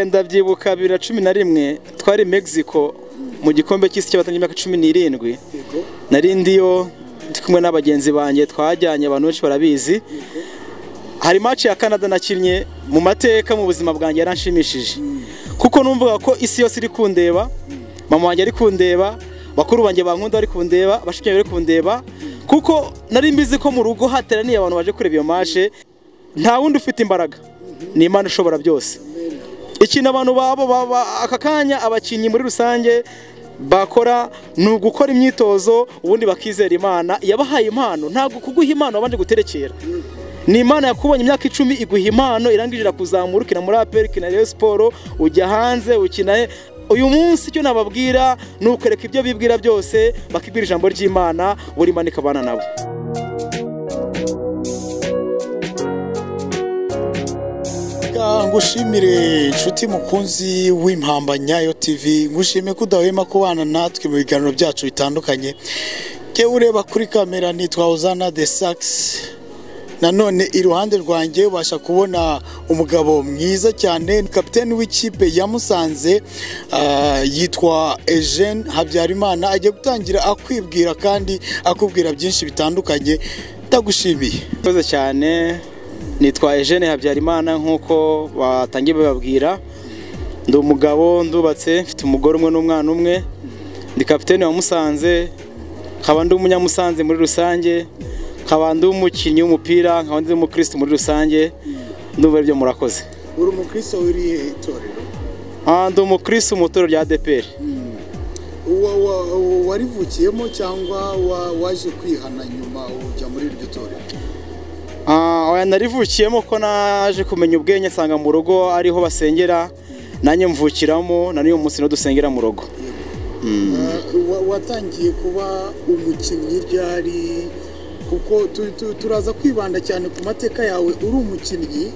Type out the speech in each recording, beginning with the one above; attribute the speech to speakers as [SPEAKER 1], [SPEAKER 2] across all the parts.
[SPEAKER 1] Ndabyibuka 2011 twari Mexico mu gikombe cy'isi cy'abatangiye imyaka 17. Nari ndiyo ndi kumwe n'abagenzi banjye twajyanye, abantu benshi barabizi. Hari match ya Canada nakinnye mu mateka mu buzima bwanjye yaranshimishije, kuko numvaga ko isi yose iri kundeba, mama wanjye ari kundeba, bakuru banjye bankunda ari kundeba, bashimye bari kundeba, kuko nari mbizi ko mu rugo hateraniye abantu baje kureba iyo match. Nta wundi ufite imbaraga, ni Imana ishobora byose. Ikintu abantu babo aka kanya abakinnyi muri rusange bakora ni ugukora imyitozo, ubundi bakizera Imana yabahaye impano. Ntabwo kuguha impano wabanje guterekera, ni Imana yakubonye imyaka 10 iguha impano, irangije kuzamura, ukina muri APR, ukina Rayon Sport, ujya hanze ukina. Uyu munsi icyo nababwira ni ukureka ibyo bibwira byose, bakibwira ijambo ry'Imana, buri Imana ikabana nabo.
[SPEAKER 2] Ngushimire inshuti mukunzi w'Impamba Nyayo TV, ngushime kudahwema kubana natwe mu biganiro byacu bitandukanye. Ke ureba kuri kamera nitwa Uzana the Sax, nanone iruhande rwanjye ubasha kubona umugabo mwiza cyane, kapiteni w'ikipe ya Musanze, yitwa Eugene Habyarimana. Agiye gutangira akwibwira kandi akubwira byinshi bitandukanye. Ndagushimiye.
[SPEAKER 1] Murakoze cyane. Nitwa Eugene Habyarimana nkuko batangiye bababwira. Ndi umugabo, ndubatse, mfite umugore umwe n'umwana umwe. Ndi kapiteni wa Musanze, nkaba ndi umunyamusanze muri rusange, nkaba ndi umukinnyi w'umupira, nkaba ndi umukristo muri rusange. Ndumva ibyo murakoze.
[SPEAKER 2] Uri umukristo w'irihe itorero?
[SPEAKER 1] Ndi umukristo mu itorero rya ADPR.
[SPEAKER 2] Warivukiyemo cyangwa waje kwihana nyuma ujya muri iryo torero?
[SPEAKER 1] Narivukiyemo ko naje kumenya ubwenge, nsanga mu rugo ariho basengera, nanjye mvukiramo, na n'uyu munsi no dusengera mu rugo.
[SPEAKER 2] Watangiye kuba umukinnyi ryari? Kuko turaza kwibanda cyane ku mateka yawe. Uri umukinnyi,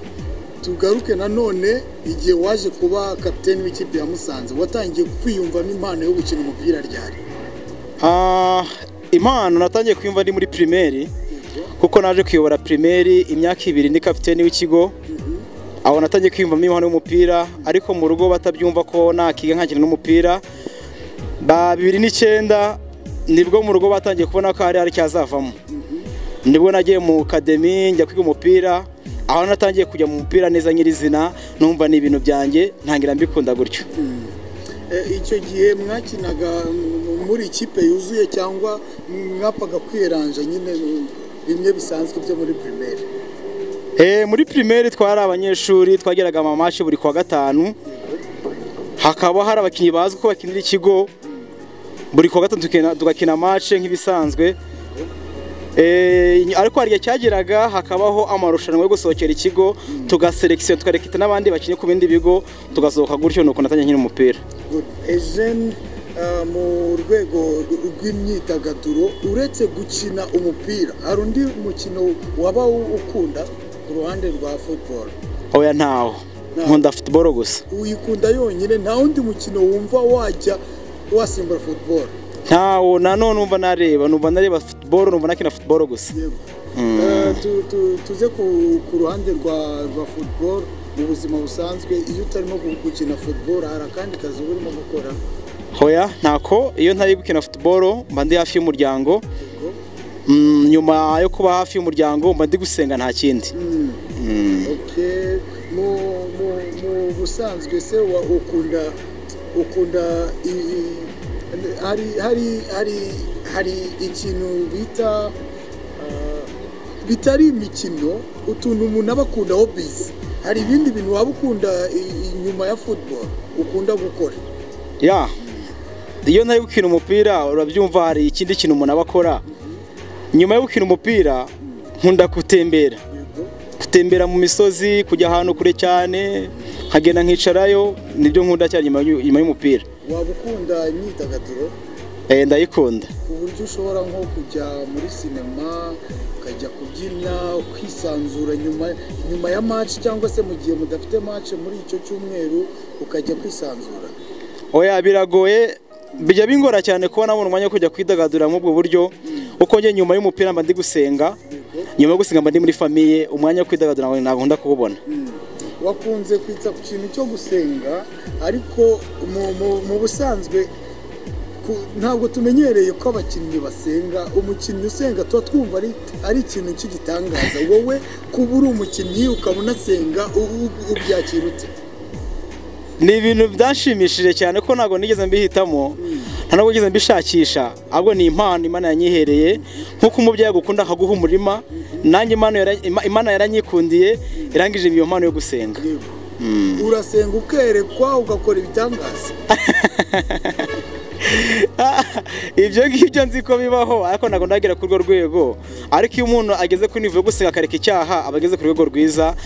[SPEAKER 2] tugaruke nanone igihe waje kuba kapiteni w'ikipe ya Musanze. Watangiye kwiyumvamo impano yo gukina umupira ryari?
[SPEAKER 1] Impano natangiye kwiyumva ndi muri primaire, kuko naje kuyobora primaire imyaka 2 ndi kapiteni w'ikigo. Aho natangiye kwiyumvamo impano y'umupira, ariko mu rugo batabyumva ko nakiga nkakina n'umupira. 2009 nibwo mu rugo batangiye kubona ko ari cyazavamo. Nibwo nagiye mu academy njya kwiga umupira, aho natangiye kujya mu mupira neza nyirizina, numva ni ibintu byanjye, ntangira mbikunda gutyo.
[SPEAKER 2] Icyo gihe mwakinaga muri ikipe yuzuye cyangwa mwapaga kwiranja nyine bimwe bisanzwe byo muri primaire?
[SPEAKER 1] Muri primaire twari abanyeshuri, twageraga mu match buri kwa gatanu. Hakaba hari abakinnyi bazwi ko bakinira ikigo, buri kwa gatanu tugakina match nk'ibisanzwe. Ariko hari cyageraga hakabaho amarushanwa yo gusohokera ikigo, tugaselection tukarekita n'abandi bakinye ku bindi bigo, tugasohoka gutyo, nuko natangiye nkina umupira.
[SPEAKER 2] Eugene, mu rwego rw'imyidagaduro uretse gukina umupira, hari undi mukino waba ukunda ku ruhande rwa football?
[SPEAKER 1] Oya, ntaho. Nkunda football gusa.
[SPEAKER 2] Uyikunda yonyine, nta wundi mukino wumva wajya wasimbura football?
[SPEAKER 1] Ntawo, nanone numva nareba football, numva nakina football gusa.
[SPEAKER 2] Tuze ku ruhande rwa football. Mu buzima busanzwe iyo utarimo gukina football hari akandi kazi urimo gukora?
[SPEAKER 1] Hoya, ntako. Iyo ntari gukina football mba ndi hafi y'umuryango. Nyuma yo kuba hafi y'umuryango mba ndi gusenga, nta kindi.
[SPEAKER 2] Okay. Mu busanzwe se ukunda hari ikintu bita bitari imikino, utuntu umuntu aba akunda hobbies? Hari ibindi bintu waba ukunda inyuma ya football ukunda gukora?
[SPEAKER 1] Iyo ntari gukina umupira urabyumva, hari ikindi kintu umuntu aba akora nyuma yo gukina umupira. Nkunda gutembera mu misozi, kujya ahantu kure cyane, nkagenda nkicarayo. Nibyo nkunda cyane nyuma y'umupira.
[SPEAKER 2] Waba ukunda imyidagaduro?
[SPEAKER 1] Ndayikunda.
[SPEAKER 2] Ku buryo ushobora nko kujya muri sinema, ukajya kubyina, kwisanzura nyuma ya match, cyangwa se mu gihe mudafite match muri icyo cyumweru ukajya kwisanzura?
[SPEAKER 1] Oya, biragoye, bijya bingora cyane kuba nabona umwanya wo kujya kwidagadura mu bwo buryo, uko njye nyuma y'umupira mba ndi gusenga, nyuma yo gusenga mba ndi muri famille, umwanya wo kwidagadura ntabwo nkunda kubona.
[SPEAKER 2] wakunze kwita ku kintu cyo gusenga ariko mu busanzwe ntabwo tumenyereye ko abakinnyi basenga. Umukinnyi usenga tuba twumva ari ikintu cy'igitangaza. Wowe kuba uri umukinnyi ukaba unasenga ubyakira ute?
[SPEAKER 1] Ni ibintu byanshimishije cyane ko ntabwo nigeze mbihitamo, nta nubwo nigeze mbishakisha, ahubwo ni impano Imana yanyihereye. Nk'uko umubyeyi agukunda akaguha umurima, nanjye Imana yaranyikundiye irangije iyo mpano yo gusenga.
[SPEAKER 2] Urasenga ukerekwa ugakora ibitangaza?
[SPEAKER 1] Ibyo ngibyo nzi ko bibaho, ariko ntabwo ndagera ku rwo rwego. Ariko iyo umuntu ageze ku nivo yo gusenga akareka icyaha aba ageze ku rwego rwiza.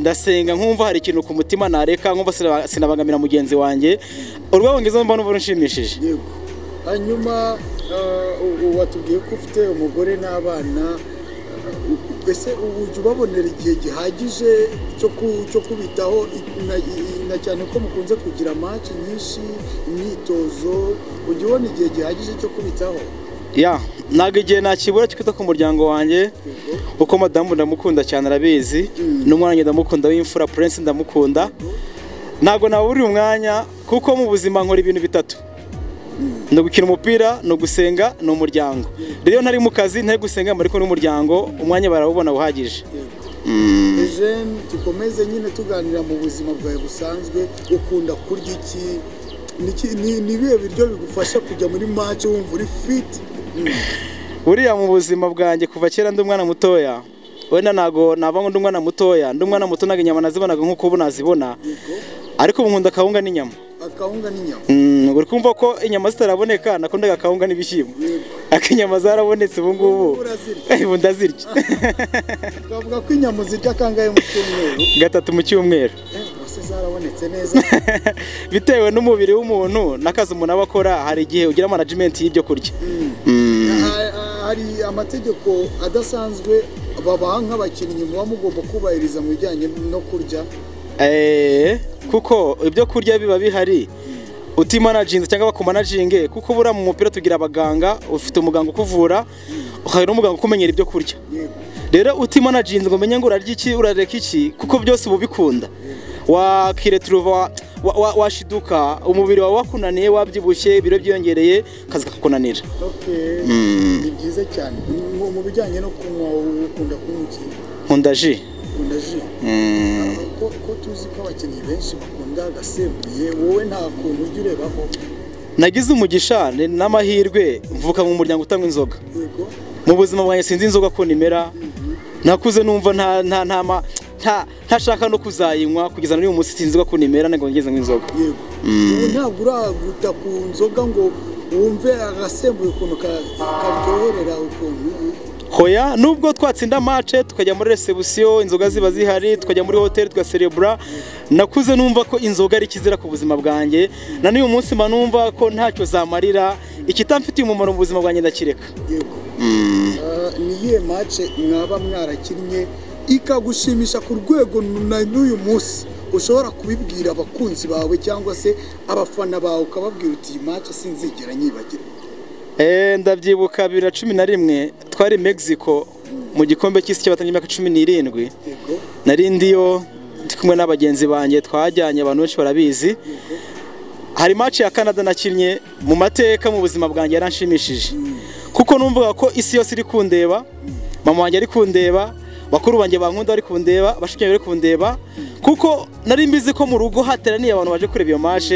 [SPEAKER 1] Ndasenga nkumva hari ikintu ku mutima nareka, nkumva sinabangamira mugenzi wanjye. Urwego ngezeho mba numva runshimishije.
[SPEAKER 2] Yego. Hanyuma watubwiye ko ufite umugore n'abana, ese ujya ubabonera igihe gihagije cyo kubitaho, na cyane ko mukunze kugira match nyinshi, imyitozo, ujya ubona igihe gihagije cyo kubitaho?
[SPEAKER 1] Ntabwo igihe nakibura cyo kwita ku muryango wanjye, kuko madamu ndamukunda cyane arabizi, n'umwana ndamukunda w'imfura Prince ndamukunda. Ntabwo nabura umwanya kuko mu buzima nkora ibintu bitatu: no gukina umupira, no gusenga, no umuryango. Rero ntari mu kazi ntari gusenga ariko n'umuryango umwanya barawubona uhagije.
[SPEAKER 2] Eugene, tukomeze nyine tuganira mu buzima bwawe busanzwe. Ukunda kurya iki? Ni bihe biryo bigufasha kujya muri match wumva uri fit?
[SPEAKER 1] Buriya mu buzima bwanjye kuva kera ndi umwana mutoya, wenda ntago nava ngo ndi umwana mutoya, ndi umwana muto naga inyama nazibonaga nk'uko ubu nazibona, ariko ubu nkunda akawunga n'inyama.
[SPEAKER 2] Akawunga n'inyama?
[SPEAKER 1] Uri kumva ko inyama zitaraboneka nakundaga akawunga n'ibishyimbo, ariko inyama zarabonetse ubu ngubu ubu ndazirya.
[SPEAKER 2] Twavuga ko inyama zirya kangahe mu cyumweru?
[SPEAKER 1] 3 mu cyumweru.
[SPEAKER 2] Zarabonetse neza.
[SPEAKER 1] Bitewe n'umubiri w'umuntu n'akazi umuntu aba akora, hari igihe ugira management y'ibyo kurya.
[SPEAKER 2] Hari amategeko adasanzwe babaha nk'abakinnyi muba mugomba kubahiriza mu bijyanye no kurya?
[SPEAKER 1] Kuko ibyo kurya biba bihari utimanaginze cyangwa bakumanaginge, kuko bura mu mupira tugira abaganga, ufite umuganga ukuvura, ukagira n'umuganga ukumenyera ibyo kurya. Rero utimanaginze ngo umenye ngo urarya iki urareka iki, kuko byose ubu bikunda. Wakiretruva washiduka, umubiri wawe wakunaniye, wabyibushye, ibiro byiyongereye, kazi kakunanira.
[SPEAKER 2] Ni byiza cyane. Mu bijyanye no kunywa, ukunda kunywa iki?
[SPEAKER 1] Nkunda ji.
[SPEAKER 2] Ko tuzi ko abakinnyi benshi bakunda agasembuye, wowe nta kuntu ujya urebaho?
[SPEAKER 1] Nagize umugisha n'amahirwe mvuka mu muryango utanywa inzoga. Mu buzima bwanjye sinzi inzoga ko nimera, nakuze numva ntashaka no kuzayinywa, kugeza n'uyu munsi sinzi ko nimera ngo ngeze nk'inzoga.
[SPEAKER 2] Ubu ntabwo uraguta ku nzoga ngo wumve agasembuye ukuntu karyoherera ukuntu?
[SPEAKER 1] Hoya, nubwo twatsinda match tukajya muri reception, inzoga ziba zihari, tukajya muri hotel tugacerebra, nakuze numva ko inzoga ari kizira ku buzima bwanjye, na n'uyu munsi mba numva ko ntacyo zamarira, ikitamfitiye umumaro mu buzima bwanjye ndakireka.
[SPEAKER 2] Niye match mwaba mwarakinnye ikagushimisha ku rwego n'uyu munsi ushobora kubibwira abakunzi bawe cyangwa se abafana bawe ukababwira uti iyi match sinzigera nyibagira?
[SPEAKER 1] Ndabyibuka 2011 twari Mexico mu gikombe cy'isi cy'abatanyi imyaka 17. Nari ndiyo ndi kumwe n'abagenzi banjye, twajyanye, abantu benshi barabizi. Hari match ya Canada nakinnye, mu mateka mu buzima bwanjye yaranshimishije, kuko numvaga ko isi yose iri kundeba, mama wanjye ari kundeba, bakuru banjye bankunda ari kundeba, bashukanye bari kundeba, kuko nari mbizi ko mu rugo hateraniye abantu baje kureba iyo match.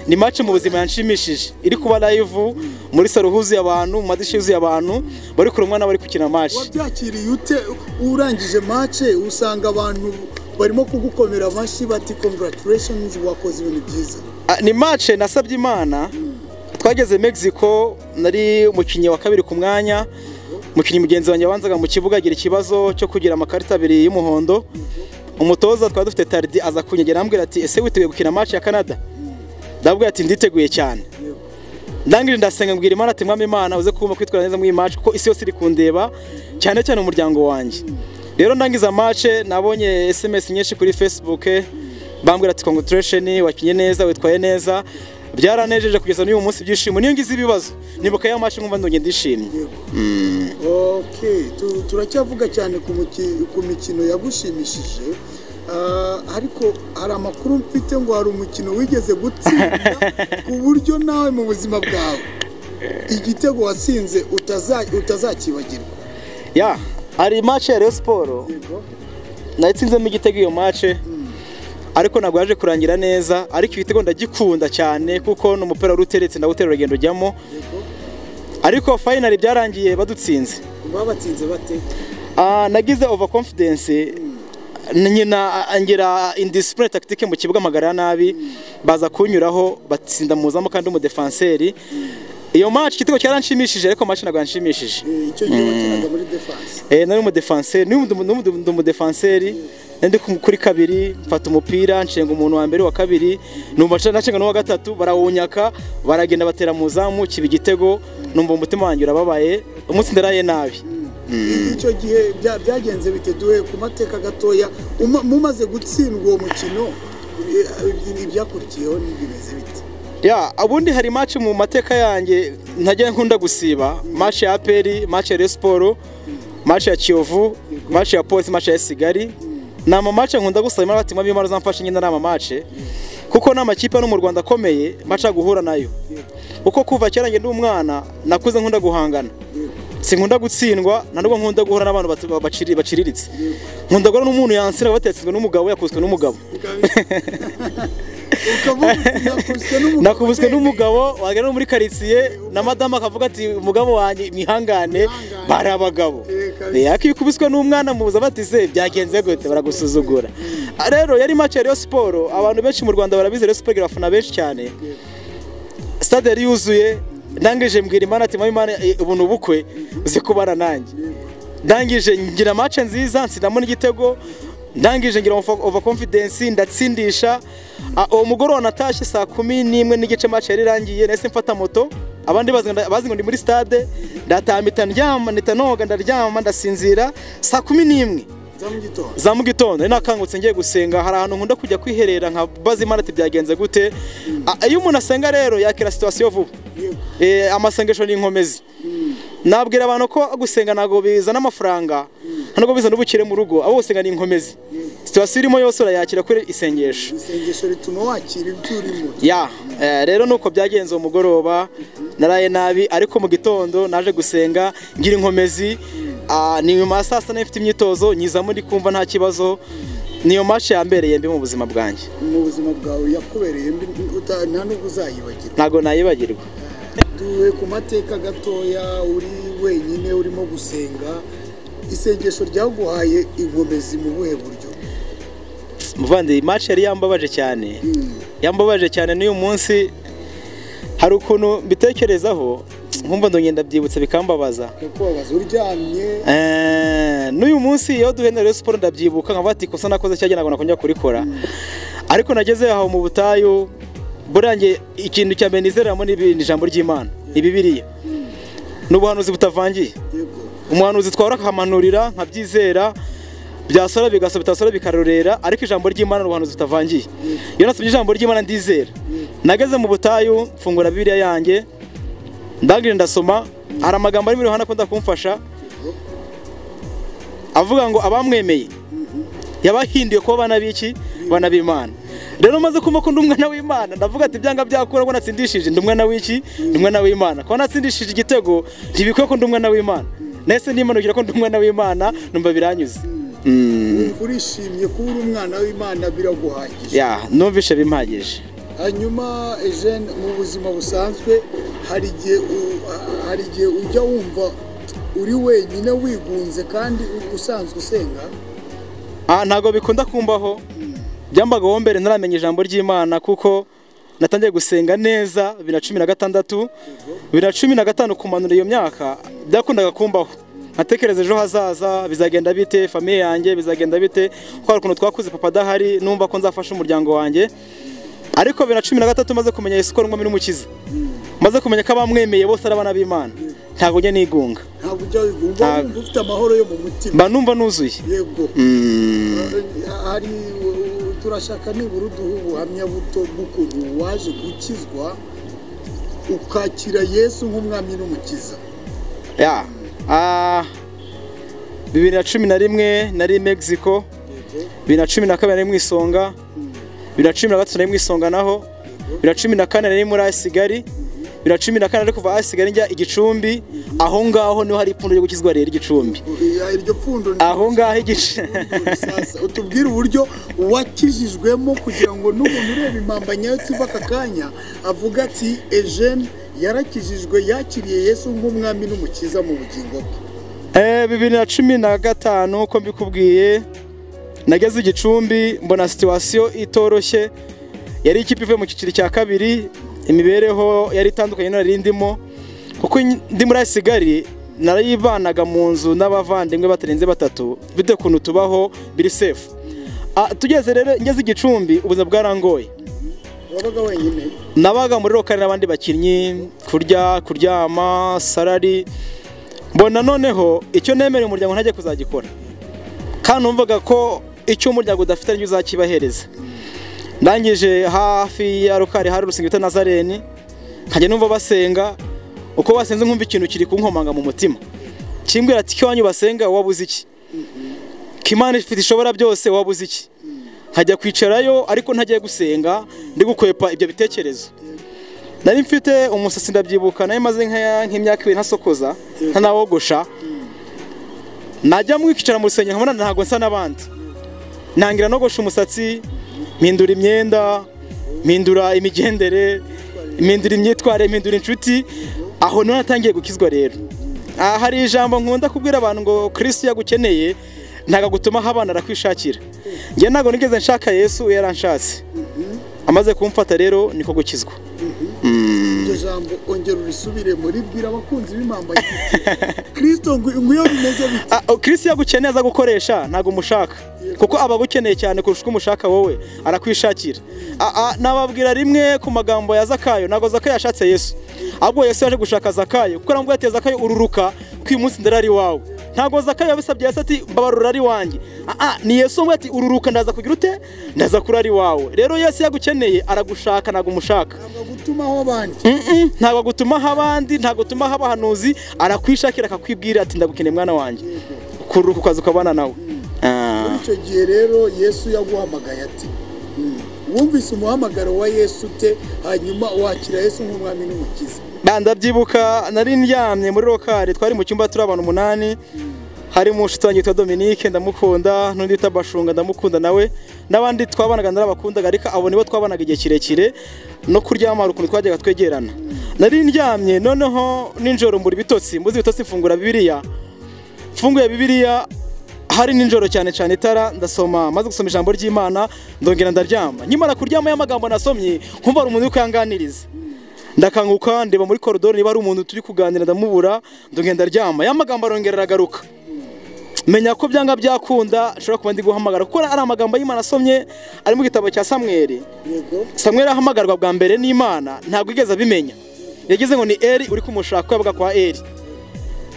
[SPEAKER 1] Ni match mu buzima yanshimishije, iri kuba live muri salo huzuye abantu, mu madishi yuzuye abantu, bari kurumwa n'abari gukina match.
[SPEAKER 2] Wabyakiriye ute urangije match usanga abantu barimo kugukomera amashyi bati congratulations, wakoze ibintu byiza?
[SPEAKER 1] Ni match nasabye Imana. Twageze Mexico, nari umukinnyi wa kabiri ku mwanya, umukinnyi mugenzi wanjye wanzaga mu kibuga agira ikibazo cyo kugira amakarita 2 y'umuhondo. Umutoza twari dufite Tardi aza kunyegera ambwira ati ese witeguye gukina match ya Canada? Ndabwira ati nditeguye cyane. Ndangije ndasenga mbwira Imana ati mwami Imana uze kuma kwitwara neza mu iyi match, kuko isi yose iri kundeba, cyane cyane umuryango wanjye. Rero ndangiza match nabonye SMS nyinshi kuri Facebook, bambwira ati congratulations, wakinye neza, witwaye neza. Byaranejeje kugeza n'uyu munsi byishimo, niyo ngize ibibazo nibuka ya match nkumva ndonge ndishimye.
[SPEAKER 2] Okay, turacyavuga cyane ku mikino yagushimishije. ariko hari amakuru mfite ngo hari umukino wigeze gutsinda ku buryo nawe mu buzima bwawe igitego watsinze utazakibagirwa.
[SPEAKER 1] Ya hari match ya Rayon Sport nayitsinzemo igitego iyo match, ariko ntabwo yaje kurangira neza, ariko igitego ndagikunda cyane kuko n'umupira wari uteretse ndawutera urugendo ujyamo, ariko finally byarangiye badutsinze.
[SPEAKER 2] Babatsinze bate?
[SPEAKER 1] Nagize over confidence, nyina angira indiscipline tactique mu kibuga magara nabi, baza kunyuraho batsinda muzamo kandi umudefenseri. Iyo match kitego cyaranshimishije, ariko match ntabwo yanshimishije.
[SPEAKER 2] Icyo gihe wakinaga muri defense?
[SPEAKER 1] Nari umudefenseri, n'umudefenseri ndi kuri kabiri, mfata umupira nshenga umuntu wa mbere wa kabiri, numva nacenga n'uwa gatatu, barawunyaka baragenda batera muzamu kiba igitego, numva umutima wanjye urababaye, umunsi ndaraye nabi.
[SPEAKER 2] Icyo gihe byagenze biteduwe ku mateka gatoya, mumaze gutsindwa uwo mukino ibyakurikiyeho bimeze bite?
[SPEAKER 1] Ya abundi hari match mu mateka yanjye ntajya nkunda gusiba, match ya APR, match ya Rayon Sport, match ya Kiyovu, match ya Police, match ya Kigali. Na match nkunda gusaba abatima b'Imana zamfashe nyine na match, kuko n'amakipe no mu Rwanda akomeye match guhura nayo. Uko kuva cyera nge ndi umwana nakuze nkunda guhangana, sinkunda gutsindwa, nubwo nkunda guhura n'abantu baciriritse. Nkunda guhura n'umuntu yansira batetswe n'umugabo, yakuzwe n'umugabo. Nakubuswe n'umugabo wagera muri quartier na madama akavuga ati umugabo wanjye mihangane bari abagabo. Yakikubiswe n'umwana mubuza batize byagenze gute, baragusuzugura. Rero yari match ya Rayon Sport, abantu benshi mu Rwanda barabize Rayon Sport irafana benshi cyane. Stade yari yuzuye, ndangije mbwira Imana ati Imana ubuntu bukwe uzi kubana nanjye. Ndangije ngira match nziza, nsinamo n'igitego, ndangije ngira over confidence ndatsindisha. Umugoro wanatashye saa 11 n'igice match yari irangiye, nese mfata moto, abandi bazi ngo ndi muri stade, ndatamita ndyama nitanoga ndaryama ndasinzira saa 11 za mu gitondo. Nakangutse ngiye gusenga, hari ahantu nkunda kujya kwiherera nka bazi Imana ati byagenze gute. Iyo umuntu asenga rero yakira situation vuba. Amasengesho ni inkomezi. Nabwira abantu ko gusenga nago bizana amafaranga, ntabwo bizana ubukire mu rugo, abo gusenga ni inkomezi. Situation irimo yose urayakira kuri isengesho.
[SPEAKER 2] Isengesho rituma wakira ibyo urimo.
[SPEAKER 1] Ya rero nuko byagenze umugoroba, naraye nabi, ariko mu gitondo naje gusenga ngira inkomezi. Ni nyuma ya saa sita nifite imyitozo nyizamo ndi kumva nta kibazo. Niyo match ya mbere yembi mu buzima bwanjye.
[SPEAKER 2] Mu buzima bwawe yakubereye mbi nta nubwo uzayibagirwa?
[SPEAKER 1] Ntago nayibagirwa.
[SPEAKER 2] Duwe ku mateka gatoya, uri wenyine urimo gusenga, isengesho ryaguhaye inkomezi mu buhe buryo?
[SPEAKER 1] Muvandi match yari yambabaje cyane. Yambabaje cyane n'uyu munsi hari ukuntu mbitekerezaho nkumva ndongenda byibutse bikambabaza.
[SPEAKER 2] Kubabaza uryamye?
[SPEAKER 1] N'uyu munsi iyo duhenera Rayon Sport ndabyibuka nka bati kosa nakoze cyagena ngo nakongera kurikora. Ariko nageze aho mu butayu, burangiye ikintu cya benizeramo n'ijambo ry'Imana, Bibiliya. N'ubuhanuzi butavangiye. Umuhanuzi twara akamanurira nkabyizera, byasora bigasaba bitasora bikarorera, ariko ijambo ry'Imana n'ubuhanuzi butavangiye. Iyo nasubije ijambo ry'Imana ndizera. Nageze mu butayu mfungura Bibiliya yanjye, ndangije ndasoma, hari amagambo ari muri Yohana ko ndakumfasha avuga ngo abamwemeye yabahinduye ko bana biki, bana b'Imana. Rero maze kumva ko ndi umwana w'Imana, ndavuga ati byanga byakora ko natsindishije ndi umwana w'iki, ndi umwana w'Imana. Ko natsindishije igitego ntibikwiye ko ndi umwana w'Imana. Nese nimanugira ko ndi umwana w'Imana, numva biranyuze.
[SPEAKER 2] Urishimye kuba uri umwana w'Imana biraguhagije?
[SPEAKER 1] Ya numvishe bimpagije.
[SPEAKER 2] Hanyuma Eugene, mu buzima busanzwe hari igihe ujya wumva uri wenyine wigunze kandi usanzwe usenga?
[SPEAKER 1] Ntago bikunda kumbaho. Byambagaho mbere ntaramenye ijambo ry'Imana, kuko natangiye gusenga neza 2016, 2015 kumanura iyo myaka byakundaga kumbaho. Natekereza ejo hazaza bizagenda bite, famille yanjye bizagenda bite, ko hari ukuntu twakuze papa dahari, numva ko nzafasha umuryango wanjye. Ariko 2013 maze kumenya Yesu ko ngombe n'umukiza, maze kumenya ko abamwemeye bose ari abana b'Imana, ntago njye nigunga.
[SPEAKER 2] Ntabwo ujya wigunga, ufite amahoro yo mu mutima?
[SPEAKER 1] Mba numva nuzuye.
[SPEAKER 2] Yego. Hari turashaka nibura uduha ubuhamya buto bw'ukuntu waje gukizwa ukakira Yesu nk'umwami n'umukiza.
[SPEAKER 1] 2011 nari Mexico, 2012 nari mu Isonga, 2013 nari mu Isonga naho, 2014 nari muri AS Kigali, 2014 ari kuva AS Kigali njya Igicumbi, aho ngaho niho hari ipfundo ryo gukizwa rero Igicumbi.
[SPEAKER 2] Iryo pfundo
[SPEAKER 1] aho ngaho igice
[SPEAKER 2] sasa utubwira uburyo wakijijwemo kugira ngo n'umuntu ureba Impambanya YouTube aka kanya avuga ati Eugene yarakijijwe yakiriye Yesu nk'umwami n'umukiza mu bugingo bwe.
[SPEAKER 1] 2015 uko mbikubwiye nageze Igicumbi mbona situation itoroshye, yari ikipe ivuye mu kiciri cya kabiri, imibereho yari itandukanye n'arindimo kuko ndi muri AS Kigali narayibanaga mu nzu n'abavandimwe batarenze batatu bite kuntu tubaho biri safe. Tugeze rero ngeze Igicumbi ubuzima bwarangoye.
[SPEAKER 2] Wabaga wenyine?
[SPEAKER 1] Nabaga muri lokale n'abandi bakinnyi, kuryama, salary. Mbona noneho icyo nemere umuryango ntajye kuzagikora, kandi numvaga ko icyo umuryango udafite n'icyo uzakibahereza. Ndangije hafi ya lokale hari urusengero rwa Nazareni, nkajya numva basenga, uko basenze nkumva ikintu kiri kunkomanga mu mutima kimbwira ati cyo wanyu basenga wabuze iki, Kimana ifite ishobora byose wabuze iki. Hajya kwicarayo ariko ntagiye gusenga, ndi gukwepa ibyo bitekerezo. Nari mfite umusatsi ndabyibuka, nayo maze nk'imyaka 2 ntasokoza ntanawogosha. Najya mwikicara mu rusengero nkabona ntago nsa nabandi, nangira no gosha umusatsi, mpindura imyenda, mpindura imigendere, mpindura imyitware, mpindura inshuti. Aho none natangiye gukizwa rero. Hari ijambo nkunda kubwira abantu ngo Kristo yagukeneye ntaga gutuma habana arakwishakira. Nge nago nigeze nshaka Yesu yaranshatse, amaze kumfata rero niko gukizwa.
[SPEAKER 2] Iryo jambo ongera urisubire muri bwira abakunzi b'Impambanya. Kristo nguyo bimeze bite?
[SPEAKER 1] Kristo yagukeneye aza gukoresha ntago umushaka, kuko abagukeneye cyane kurusha umushaka wowe arakwishakira. Nababwira rimwe ku magambo ya Zakayo, nago Zakayo yashatse Yesu, ahubwo Yesu yaje gushaka Zakayo kuko aramubwira ati Zakayo ururuka kwi munsi ndarari wawe. Ntago Zakayo yabisabye Yesu ati mbabarura ari wanjye, ni Yesu ngo ati ururuka ndaza kugira ute, ndaza kurari wawe. Rero Yesu yagukeneye aragushaka ntago umushaka,
[SPEAKER 2] ntago gutumaho abandi,
[SPEAKER 1] ntago gutumaho abandi, ntago gutumaho abahanuzi, arakwishakira akakwibwira ati ndagukeneye mwana wanjye, kururuka ukaza ukabana nawe.
[SPEAKER 2] Muri icyo gihe rero Yesu yaguhamagaye ati wumvise umuhamagaro wa Yesu te, hanyuma wakira Yesu nk'umwami n'umukiza?
[SPEAKER 1] Ndabyibuka nari ndyamye muri lokale, twari mu cyumba turi abantu 8, hari mu nshuti wanjye yitwa Dominique ndamukunda, n'undi yitwa Bashunga ndamukunda nawe, n'abandi twabanaga narabakundaga ariko abo nibo twabanaga igihe kirekire, no kuryama ukuntu twajyaga twegerana. Nari ndyamye noneho ninjoro mbura ibitotsi, mbuze ibitotsi mfungura Bibiliya, mfunguye Bibiliya hari ninjoro cyane cyane itara, ndasoma, maze gusoma ijambo ry'Imana ndongera ndaryama. Nyimara kuryama y'amagambo nasomye nkumva ari umuntu ukanganiriza, ndakanguka ndeba muri koridoro niba ari umuntu turi kuganira ndamubura, ndongera ndaryama. Y'amagambo arongera aragaruka, menya ko byanga byakunda ashobora kuba ndi guhamagara kuko ari amagambo y'Imana asomye ari mu gitabo cya Samuel. Samuel ahamagarwa bwa mbere n'Imana ntabwo igeze abimenya, yagize ngo ni Eli uri kumushaka yabaga kwa Eli.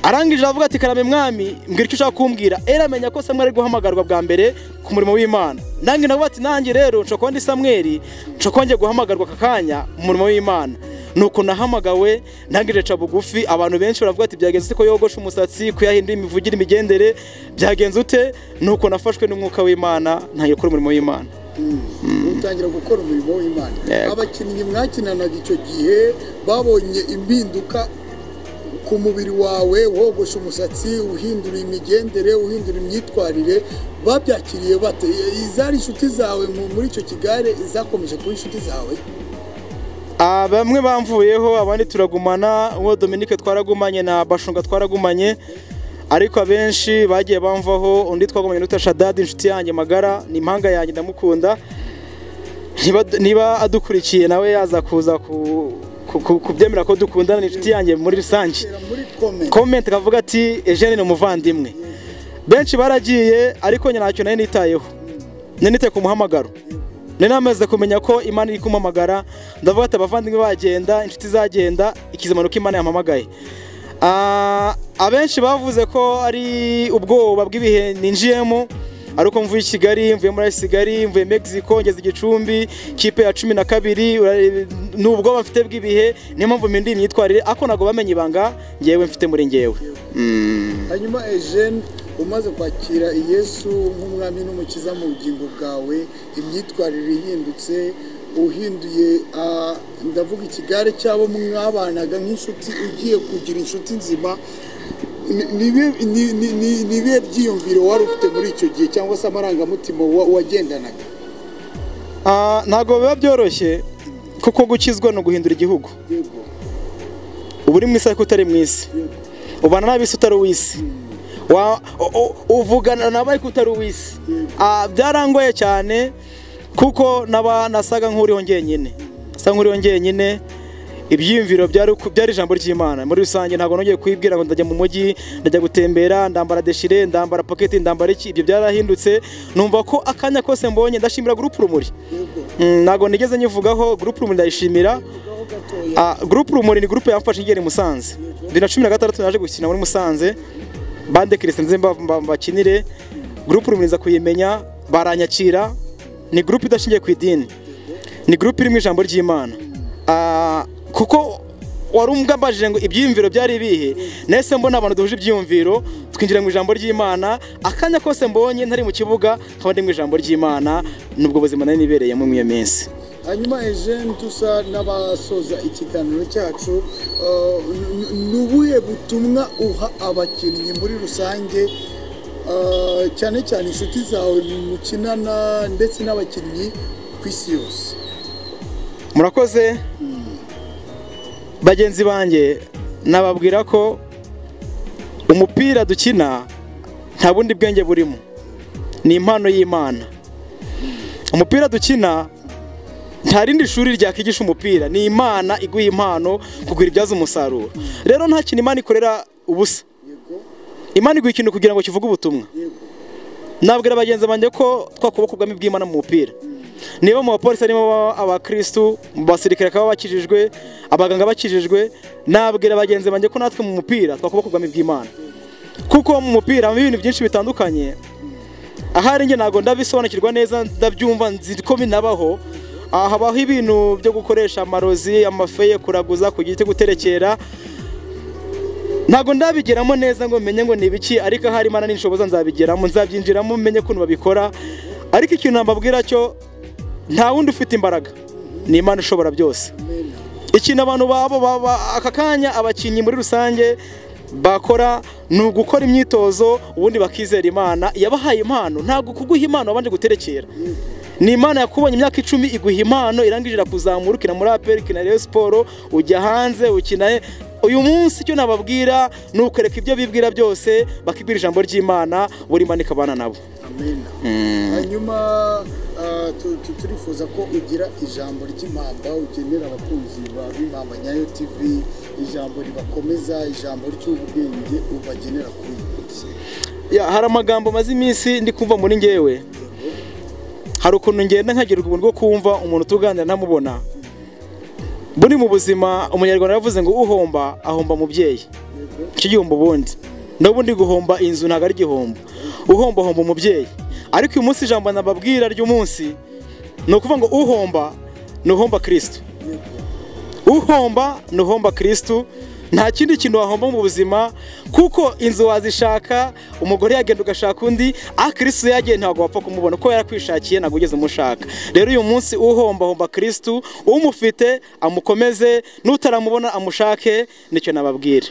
[SPEAKER 1] Arangije avuga ati karame mwami mbwira icyo ushaka kumbwira. Eli amenya ko Samuel ari guhamagarwa bwa mbere ku murimo w'Imana. Nange navuga ati nange rero nshaka ndi Samuel, nshaka ngiye guhamagarwa kakanya mu murimo w'Imana. Nuko nahamagawe ntangire ca bugufi. Abantu benshi baravuga ati byagenze ko yogosha umusatsi, kuyahindura imivugire, imigendere, byagenze ute? Nuko nafashwe n'umwuka w'Imana ntangiye gukora umurimo w'Imana.
[SPEAKER 2] Utangira gukora umurimo w'Imana. Abakinnyi mwakinanaga icyo gihe babonye impinduka ku mubiri wawe, wogosha umusatsi, uhindura imigendere, uhindura imyitwarire, babyakiriye bate? Izari inshuti zawe muri icyo kigare izakomeje kuba inshuti zawe?
[SPEAKER 1] Bamwe bamvuyeho, abandi turagumana, uwo Dominique twaragumanye na Bashunga twaragumanye, ariko abenshi bagiye bamvaho. Undi twagumanye n'uta Shadadi inshuti yanjye magara, ni impanga yanjye ndamukunda, niba adukurikiye nawe yaza kuza kubyemera ko dukundana, ni inshuti yanjye muri rusange. Comment kavuga ati Eugene ni umuvandimwe. Benshi baragiye ariko nyine ntacyo nari nitayeho, nite ku muhamagaro. Namaze kumenya ko Imana iri kumamagara, ndavuga ati abavandimwe bagenda, inshuti zagenda, ikizimanuka Imana yampamagaye. Abenshi bavuze ko ari ubwoba bw'ibihe ninjiyemo, ariko mvuye i Kigali, mvuye muri Kigali, mvuye Mexico, ngeze Igicumbi, kipe ya 12, nubwo bafite bw'ibihe, niyo mpamvu mpinduye imyitwarire, ako nago bamenye ibanga ngewe mfite muri ngewe.
[SPEAKER 2] Hanyuma Eugene umaze kwakira Yesu nk'umwami n'umukiza mu bugingo bwawe, imyitwarire ihindutse, uhinduye ndavuga ikigare cyabo mwabanaga nk'inshuti, ugiye kugira inshuti nzima, nibihe byiyumviro wari ufite muri icyo gihe cyangwa se amarangamutima wagendanaga?
[SPEAKER 1] Ntabwo biba byoroshye kuko gukizwa no guhindura igihugu. Ubu uri mu isi ariko utari mu isi, ubana n'abisi utari uw'isi, uvugana nabaye ko utari uw'isi. Byarangoye cyane kuko nasaga nk'uriho njyenyine, ibyiyumviro byari ijambo ry'Imana. Muri rusange ntabwo nongeye kwibwira ngo ndajya mu mujyi, ndajya gutembera, ndambara deshire, ndambara pocket, ndambara iki. Ibyo byarahindutse, numva ko akanya kose mbonye ndashimira Groupe Rumuri. Ntabwo nigeze nyivugaho, Groupe Rumuri ndayishimira. Groupe Rumuri ni groupe yamfashe ngere Musanze 2016 naje gukina muri Musanze, bande Christian nze bakinire. Groupe Rumuri nza kuyimenya, baranyakira. Ni groupe idashingiye ku idini, ni groupe iri mu ijambo ry'Imana. Kuko wari umugambajije ngo ibyiyumviro byari ibihe, nese mbona abantu duhuje ibyiyumviro, twinjira mu ijambo ry'Imana. Akanya kose mbonye ntari mu kibuga nkaba ndi mu ijambo ry'Imana, nubwo buzima nari nibereyemo mu iyo minsi.
[SPEAKER 2] Hanyuma Eugene, tusa n'abasoza ikiganiro cyacu, nubuye butumwa uha abakinnyi muri rusange, cyane cyane inshuti zawe mukinana ndetse n'abakinnyi ku isi yose?
[SPEAKER 1] Murakoze bagenzi banjye, nababwira ko umupira dukina nta bundi bwenge burimo, ni impano y'Imana. Umupira dukina nta rindi shuri ryakigisha umupira, ni Imana iguha impano kugura ibyaza umusaruro. Rero nta kintu Imana ikorera ubusa, Imana iguha ikintu kugira ngo kivuge ubutumwa. Nabwira bagenzi banjye ko twakubaka ubwami bw'Imana mu mupira. Niba mu bapolisi harimo abakristu, mu basirikare bakaba bakijijwe, abaganga bakijijwe, nabwira bagenzi banjye ko natwe mu mupira twakubaka ubwami bw'Imana. Kuko mu mupira mu ibintu byinshi bitandukanye, ahari nge ntago ndabisobanukirwa neza, ndabyumva nzi ko binabaho. Habaho ibintu byo gukoresha amarozi, amafeye, kuraguza, ku giti, guterekera. Ntago ndabigeramo neza ngo menye ngo ni ibiki, ariko hari Imana n'inshoboza nzabigeramo, nzabyinjiramo menye ukuntu babikora. Ariko ikintu nambabwira cyo nta wundi ufite imbaraga, ni Imana ishobora byose. Ikintu abantu aka kanya abakinnyi muri rusange bakora ni ugukora imyitozo, ubundi bakizera Imana yabahaye impano. Ntabwo kuguha impano wabanje guterekera, ni Imana yakubonye imyaka 10 iguha impano, irangije kuzamura, ukina muri APR, ukina Rayon Sport, ujya hanze ukina. Uyu munsi icyo nababwira ni ukureka ibyo bibwira byose, bakibwira ijambo ry'Imana, buri Imana ikabana nabo.
[SPEAKER 2] Amen. Hanyuma turifuza ko ugira ijambo ry'impamba ugenera abakunzi b'Impamba Nyayo TV, ijambo ribakomeza, ijambo ry'ubwenge ubagenera kuri.
[SPEAKER 1] Hari amagambo maze iminsi ndi kumva muri ngewe. Hari ukuntu ngenda nkagira ubuntu bwo kumva umuntu tuganira ntamubona. Buri mu buzima umunyarwanda yavuze ngo uhomba ahomba mubyeyi. Icyo gihombo ubundi n'ubundi guhomba inzu ntago ari gihombo, uhomba homba umubyeyi. Ariko uyu munsi ijambo nababwira ry'umunsi ni ukuvuga ngo uhomba nuhomba Kristo, uhomba nuhomba Kristo. Nta kindi kintu wahomba mu buzima, kuko inzu wazishaka, umugore yagenda ugashaka undi, Kristo yagiye ntabwo wapfa kumubona ko yarakwishakiye, ntabwo ugeze umushaka. Rero uyu munsi uhomba Kristo, umufite amukomeze, n'utaramubona amushake. Nicyo nababwira.